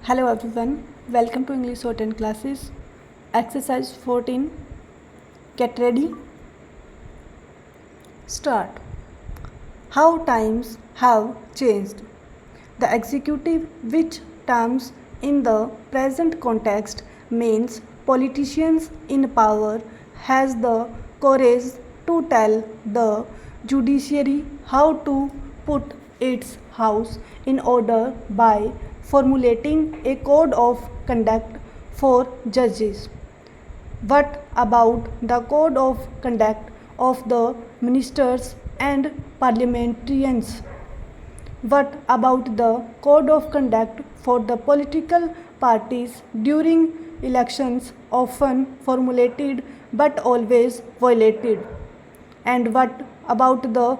Hello everyone, welcome to English Shorthand classes. Exercise 14. Get ready. Start. How times have changed. The executive, which terms in the present context means politicians in power, has the courage to tell the judiciary how to put its house in order by formulating a code of conduct for judges. What about the code of conduct of the ministers and parliamentarians? What about the code of conduct for the political parties during elections, often formulated but always violated? And what about the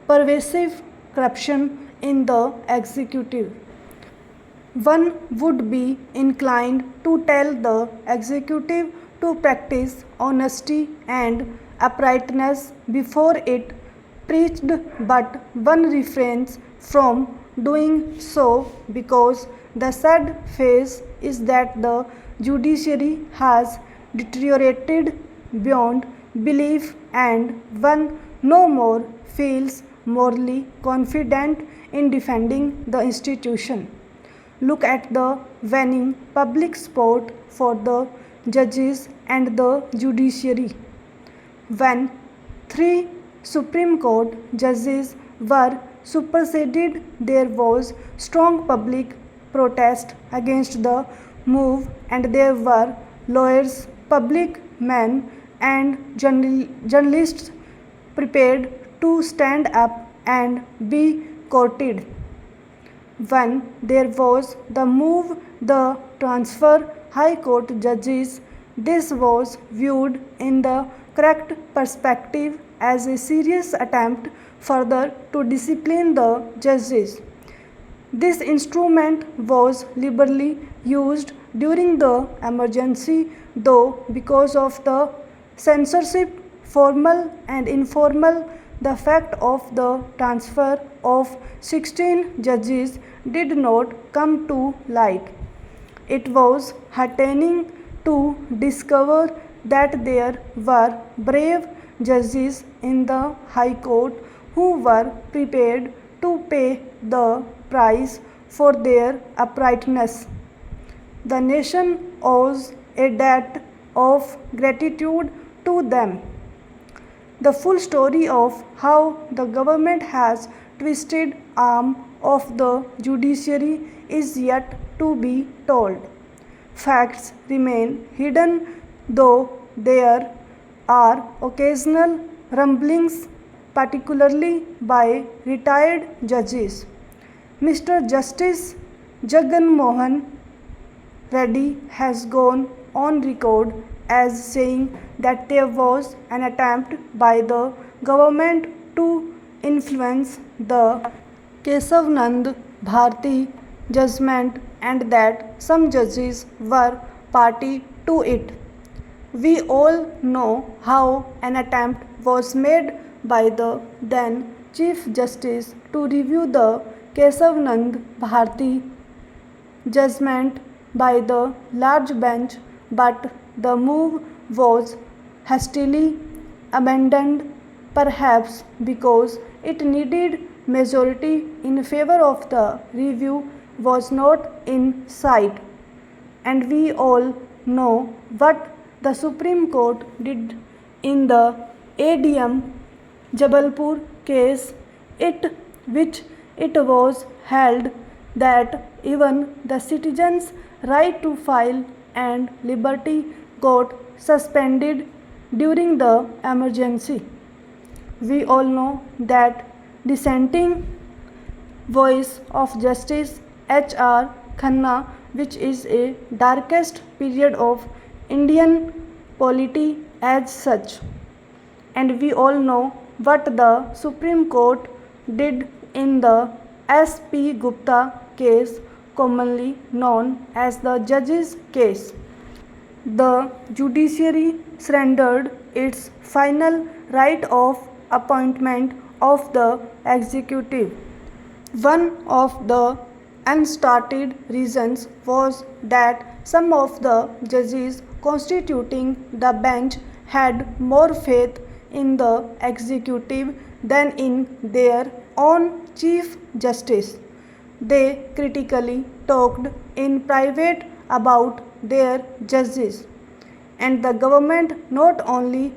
pervasive corruption in the executive? One would be inclined to tell the executive to practice honesty and uprightness before it preached, but one refrains from doing so because the sad phase is that the judiciary has deteriorated beyond belief and one no more feels morally confident in defending the institution. Look at the waning public support for the judges and the judiciary. When 3 Supreme Court judges were superseded, there was strong public protest against the move, and there were lawyers, public men, and journalists prepared to stand up and be courted. When there was the move the transfer High Court judges, this was viewed in the correct perspective as a serious attempt further to discipline the judges. This instrument was liberally used during the emergency, though because of the censorship, formal and informal, the fact of the transfer of 16 judges did not come to light. It was heartening to discover that there were brave judges in the High Court who were prepared to pay the price for their uprightness. The nation owes a debt of gratitude to them. The full story of how the government has twisted arm of the judiciary is yet to be told. Facts remain hidden, though there are occasional rumblings, particularly by retired judges. Mr. Justice Jagan Mohan Reddy has gone on record as saying that there was an attempt by the government to influence the Kesavanand Bharati judgment and that some judges were party to it. We all know how an attempt was made by the then Chief Justice to review the Kesavanand Bharati judgment by the large bench, but the move was hastily abandoned, perhaps because it needed majority in favor of the review was not in sight. And we all know what the Supreme Court did in the ADM Jabalpur case, which it was held that even the citizens' right to file and liberty got suspended during the emergency. We all know that dissenting voice of Justice H.R. Khanna, which is a darkest period of Indian polity as such. And we all know what the Supreme Court did in the S.P. Gupta case, commonly known as the judge's case. The judiciary surrendered its final right of appointment of the executive. One of the unstarted reasons was that some of the judges constituting the bench had more faith in the executive than in their own Chief Justice. They critically talked in private about their judges, and the government not only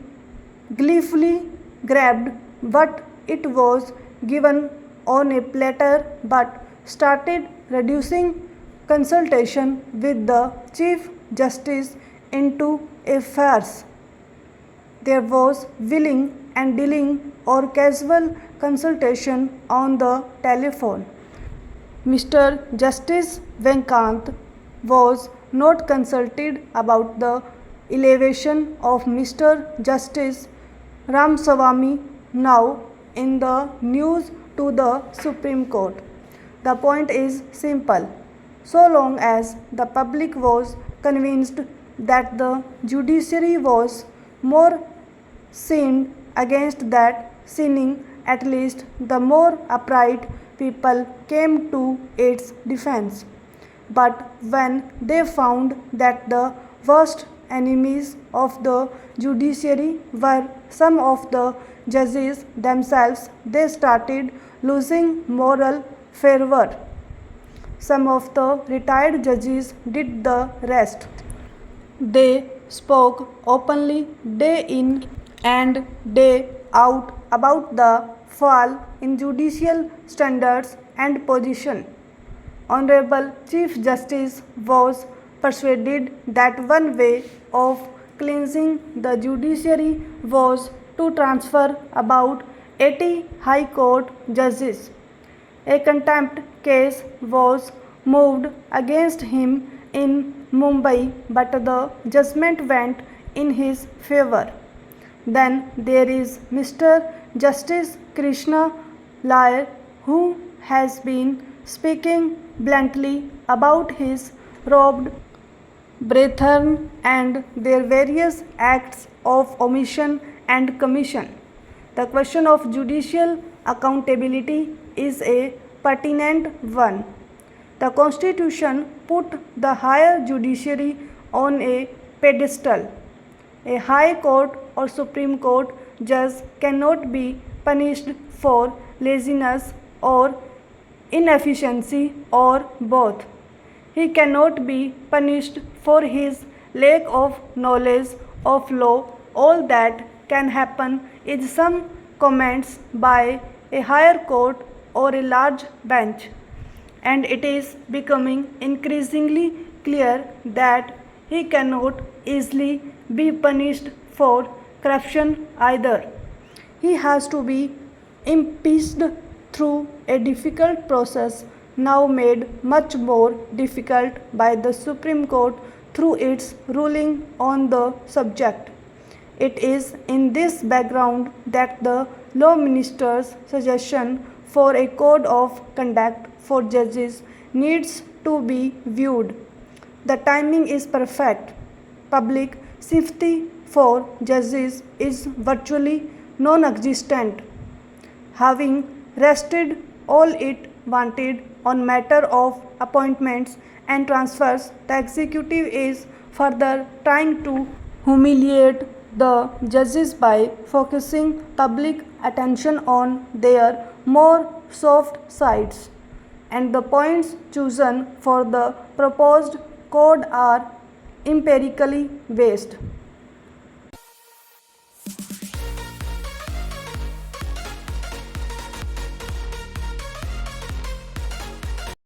gleefully grabbed what it was given on a platter but started reducing consultation with the Chief Justice into a farce. There was willing and dealing or casual consultation on the telephone. Mr. Justice Venkant was not consulted about the elevation of Mr. Justice Ramaswamy, now in the news, to the Supreme Court. The point is simple. So long as the public was convinced that the judiciary was more sinned against that sinning, at least the more upright people came to its defense. But when they found that the worst enemies of the judiciary were some of the judges themselves, they started losing moral fervor. Some of the retired judges did the rest. They spoke openly day in and day out about the fall in judicial standards and position. Honorable Chief Justice was persuaded that one way of cleansing the judiciary was to transfer about 80 High Court judges. A contempt case was moved against him in Mumbai, but the judgment went in his favor. Then there is Mr. Justice Krishna Iyer, who has been speaking bluntly about his robbed brethren and their various acts of omission and commission. The question of judicial accountability is a pertinent one. The Constitution put the higher judiciary on a pedestal. A High Court or Supreme Court judge cannot be punished for laziness or inefficiency or both. He cannot be punished for his lack of knowledge of law. All that can happen is some comments by a higher court or a large bench. And it is becoming increasingly clear that he cannot easily be punished for corruption either. He has to be impeached through a difficult process, now made much more difficult by the Supreme Court through its ruling on the subject. It is in this background that the Law Minister's suggestion for a code of conduct for judges needs to be viewed. The timing is perfect. Public sympathy for judges is virtually non-existent. Having rested all it wanted on matter of appointments and transfers, the executive is further trying to humiliate the judges by focusing public attention on their more soft sides. And the points chosen for the proposed code are empirically based.